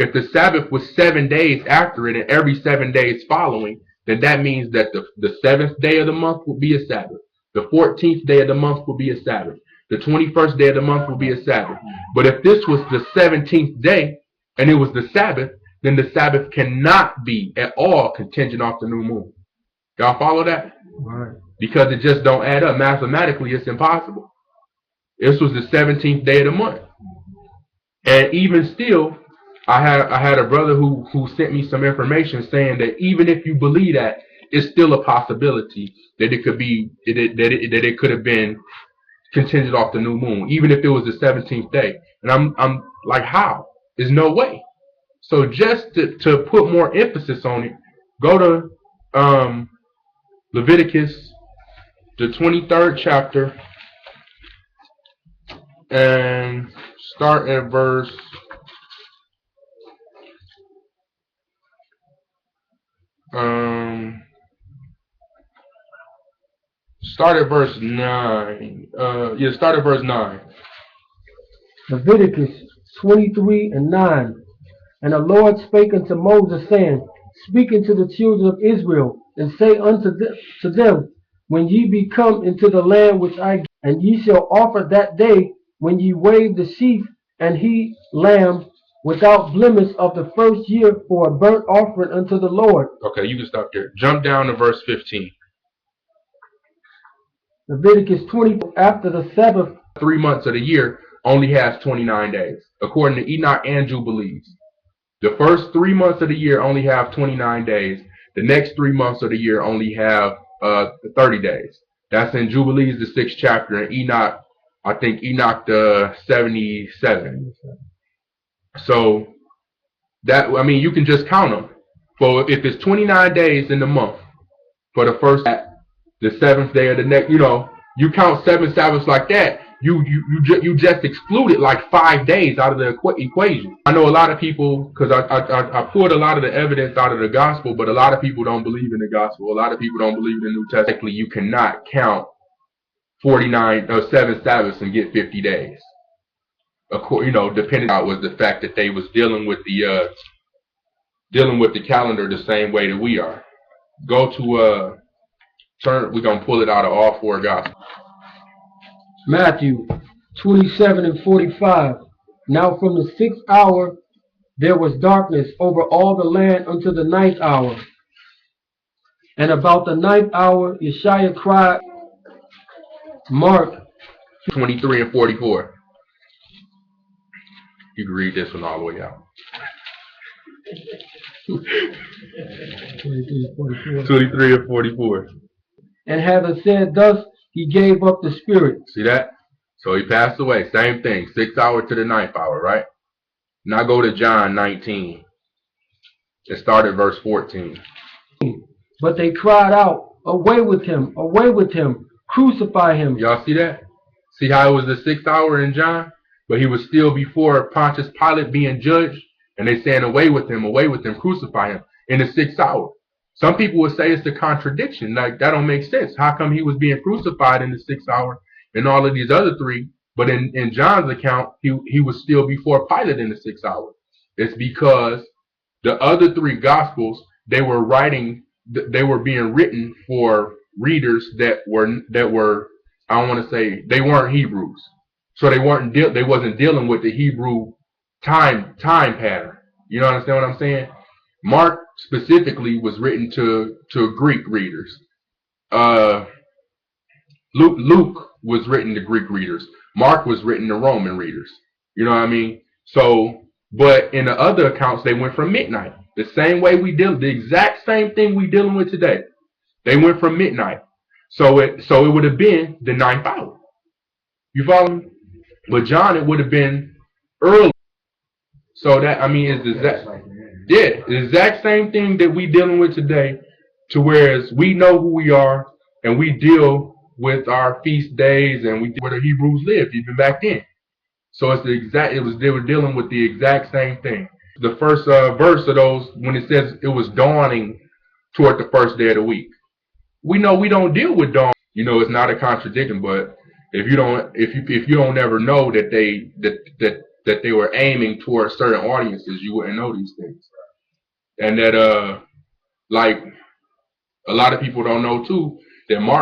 If the Sabbath was 7 days after it and every 7 days following, then that means that the 7th day of the month will be a Sabbath. The 14th day of the month will be a Sabbath. The 21st day of the month will be a Sabbath. But if this was the 17th day and it was the Sabbath, then the Sabbath cannot be at all contingent off the new moon. Y'all follow that? Right. Because it just don't add up. Mathematically, it's impossible. This was the 17th day of the month. And even still, I had a brother who sent me some information saying that even if you believe that, it's still a possibility that it could be that it could have been contingent off the new moon, even if it was the 17th day. And I'm like, how? There's no way. So just to put more emphasis on it, go to Leviticus, the 23rd chapter, and start at verse start at verse 9. Start at verse 9. Leviticus 23:9. And the Lord spake unto Moses, saying, Speak unto the children of Israel, and say unto them, When ye be come into the land which I give, and ye shall offer that day, when ye wave the sheaf and he lamb without blemish of the first year for a burnt offering unto the Lord. Okay, you can stop there. Jump down to verse 15. Leviticus 20, after the Sabbath. 3 months of the year only has 29 days, according to Enoch and Jubilees. The first 3 months of the year only have 29 days. The next 3 months of the year only have 30 days. That's in Jubilees, the 6th chapter, and Enoch, I think Enoch the 77. So that, I mean, you can just count them. So if it's 29 days in the month for the first, the 7th day of the next, you count 7 Sabbaths like that. You just excluded like 5 days out of the equation. I know a lot of people, because I pulled a lot of the evidence out of the gospel, but a lot of people don't believe in the gospel. A lot of people don't believe in the New Testament. You cannot count 7 Sabbaths and get 50 days. Depending on was the fact that they was dealing with the calendar the same way that we are. Go to we're gonna pull it out of all 4 gospels. Matthew 27:45. Now from the 6th hour there was darkness over all the land unto the 9th hour. And about the 9th hour Yeshua cried. Mark 23 and 44. You can read this one all the way out. 23 and 44. And having said thus, he gave up the spirit. See that? So he passed away. Same thing. 6th hour to the 9th hour, right? Now go to John 19. It started verse 14. But they cried out, Away with him, crucify him. Y'all see that? See how it was the 6th hour in John? But he was still before Pontius Pilate being judged. And they saying, away with him, crucify him in the 6th hour. Some people would say it's a contradiction. Like, that don't make sense. How come he was being crucified in the 6th hour and all of these other 3? But in John's account, he was still before Pilate in the 6th hour. It's because the other 3 gospels, they were being written for readers that were I don't want to say, they weren't Hebrews. So they wasn't dealing with the Hebrew time pattern. You understand what I'm saying? Mark specifically was written to Greek readers. Luke was written to Greek readers. Mark was written to Roman readers. You know what I mean? So, but in the other accounts, they went from midnight. The same way the exact same thing we dealing with today. They went from midnight. So it would have been the 9th hour. You follow me? But John, it would have been early. So that, I mean, it's the exact same thing that we dealing with today, to whereas we know who we are and we deal with our feast days and we deal where the Hebrews lived even back then. So it's they were dealing with the exact same thing. The first verse of those, when it says it was dawning toward the first day of the week. We know we don't deal with dawn. It's not a contradiction, but if you don't ever know that that they were aiming towards certain audiences, you wouldn't know these things. And that like a lot of people don't know too that Mark